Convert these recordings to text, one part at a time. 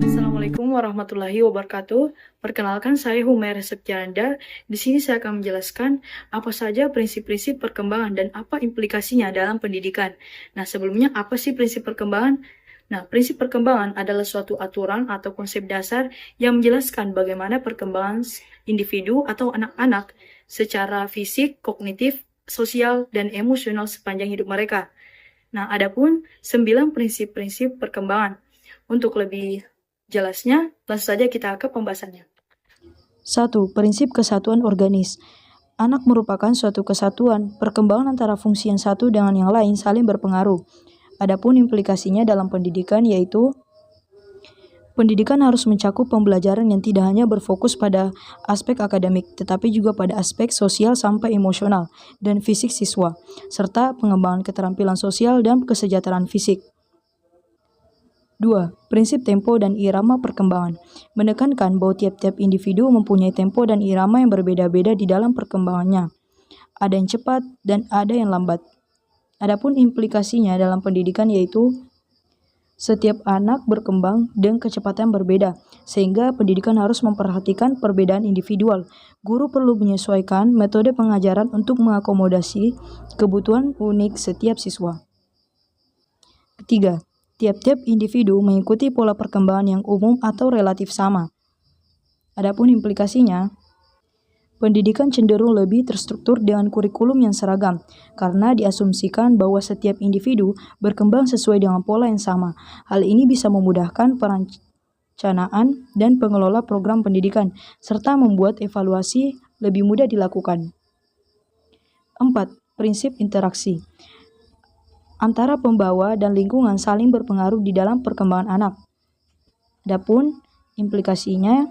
Assalamualaikum warahmatullahi wabarakatuh. Perkenalkan, saya Humaira Septianda. Di sini saya akan menjelaskan apa saja prinsip-prinsip perkembangan dan apa implikasinya dalam pendidikan. Nah, sebelumnya apa sih prinsip perkembangan? Nah, prinsip perkembangan adalah suatu aturan atau konsep dasar yang menjelaskan bagaimana perkembangan individu atau anak-anak secara fisik, kognitif, sosial, dan emosional sepanjang hidup mereka. Nah, adapun 9 prinsip-prinsip perkembangan. Untuk lebih jelasnya, langsung saja kita ke pembahasannya. 1. Prinsip kesatuan organis. Anak merupakan suatu kesatuan, perkembangan antara fungsi yang satu dengan yang lain saling berpengaruh. Adapun implikasinya dalam pendidikan yaitu pendidikan harus mencakup pembelajaran yang tidak hanya berfokus pada aspek akademik, tetapi juga pada aspek sosial sampai emosional dan fisik siswa, serta pengembangan keterampilan sosial dan kesejahteraan fisik. 2. Prinsip tempo dan irama perkembangan. Menekankan bahwa tiap-tiap individu mempunyai tempo dan irama yang berbeda-beda di dalam perkembangannya. Ada yang cepat dan ada yang lambat. Adapun implikasinya dalam pendidikan yaitu setiap anak berkembang dengan kecepatan berbeda, sehingga pendidikan harus memperhatikan perbedaan individual. Guru perlu menyesuaikan metode pengajaran untuk mengakomodasi kebutuhan unik setiap siswa. Ketiga, tiap-tiap individu mengikuti pola perkembangan yang umum atau relatif sama. Adapun implikasinya, pendidikan cenderung lebih terstruktur dengan kurikulum yang seragam, karena diasumsikan bahwa setiap individu berkembang sesuai dengan pola yang sama. Hal ini bisa memudahkan perencanaan dan pengelola program pendidikan, serta membuat evaluasi lebih mudah dilakukan. 4. Prinsip interaksi. Antara pembawa dan lingkungan saling berpengaruh di dalam perkembangan anak. Adapun implikasinya,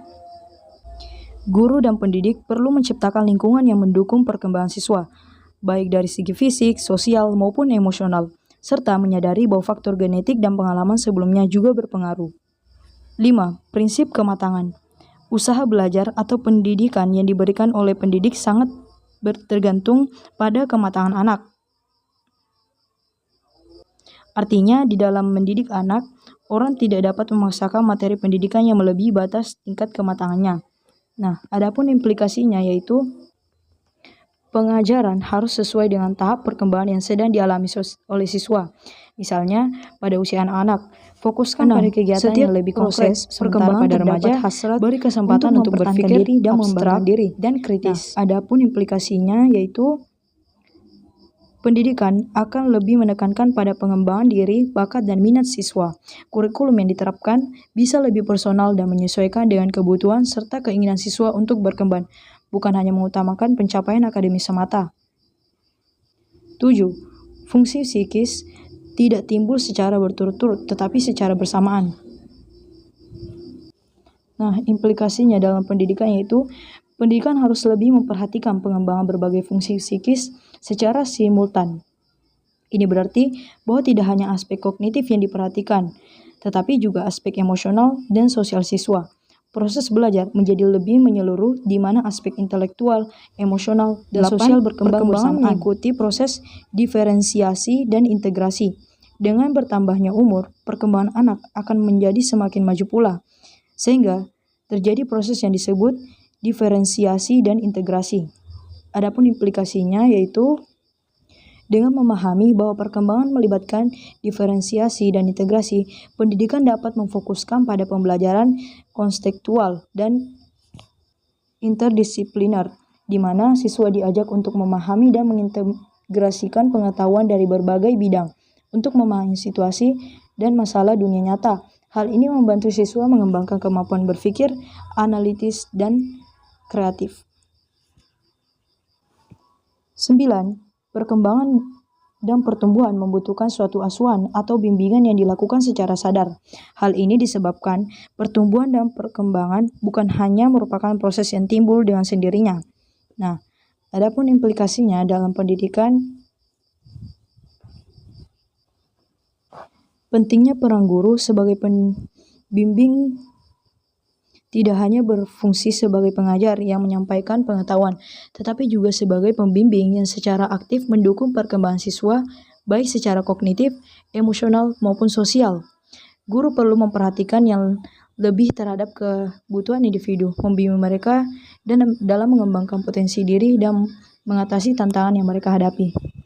guru dan pendidik perlu menciptakan lingkungan yang mendukung perkembangan siswa, baik dari segi fisik, sosial, maupun emosional, serta menyadari bahwa faktor genetik dan pengalaman sebelumnya juga berpengaruh. 5. Prinsip kematangan. Usaha belajar atau pendidikan yang diberikan oleh pendidik sangat tergantung pada kematangan anak. Artinya, di dalam mendidik anak, orang tidak dapat memaksakan materi pendidikan yang melebihi batas tingkat kematangannya. Nah, adapun implikasinya yaitu pengajaran harus sesuai dengan tahap perkembangan yang sedang dialami oleh siswa. Misalnya, pada usia anak-anak, fokuskan pada kegiatan yang lebih konkret, sementara pada remaja beri kesempatan untuk berpikir diri dan mengembangkan diri dan kritis. Nah, adapun implikasinya yaitu pendidikan akan lebih menekankan pada pengembangan diri, bakat, dan minat siswa. Kurikulum yang diterapkan bisa lebih personal dan menyesuaikan dengan kebutuhan serta keinginan siswa untuk berkembang, bukan hanya mengutamakan pencapaian akademis semata. 7. Fungsi psikis tidak timbul secara berturut-turut, tetapi secara bersamaan. Nah, implikasinya dalam pendidikan yaitu pendidikan harus lebih memperhatikan pengembangan berbagai fungsi psikis secara simultan. Ini berarti bahwa tidak hanya aspek kognitif yang diperhatikan, tetapi juga aspek emosional dan sosial siswa. Proses belajar menjadi lebih menyeluruh di mana aspek intelektual, emosional, dan sosial berkembang bersamaan, mengikuti proses diferensiasi dan integrasi. Dengan bertambahnya umur, perkembangan anak akan menjadi semakin maju pula, sehingga terjadi proses yang disebut diferensiasi dan integrasi. Adapun implikasinya yaitu dengan memahami bahwa perkembangan melibatkan diferensiasi dan integrasi, pendidikan dapat memfokuskan pada pembelajaran konstekstual dan interdisipliner, di mana siswa diajak untuk memahami dan mengintegrasikan pengetahuan dari berbagai bidang untuk memahami situasi dan masalah dunia nyata. Hal ini membantu siswa mengembangkan kemampuan berpikir, analitis, dan kreatif. 9. Perkembangan dan pertumbuhan membutuhkan suatu asuhan atau bimbingan yang dilakukan secara sadar. Hal ini disebabkan pertumbuhan dan perkembangan bukan hanya merupakan proses yang timbul dengan sendirinya. Nah, adapun implikasinya dalam pendidikan, pentingnya peran guru sebagai pembimbing tidak hanya berfungsi sebagai pengajar yang menyampaikan pengetahuan, tetapi juga sebagai pembimbing yang secara aktif mendukung perkembangan siswa baik secara kognitif, emosional, maupun sosial. Guru perlu memperhatikan yang lebih terhadap kebutuhan individu, membimbing mereka dan dalam mengembangkan potensi diri dan mengatasi tantangan yang mereka hadapi.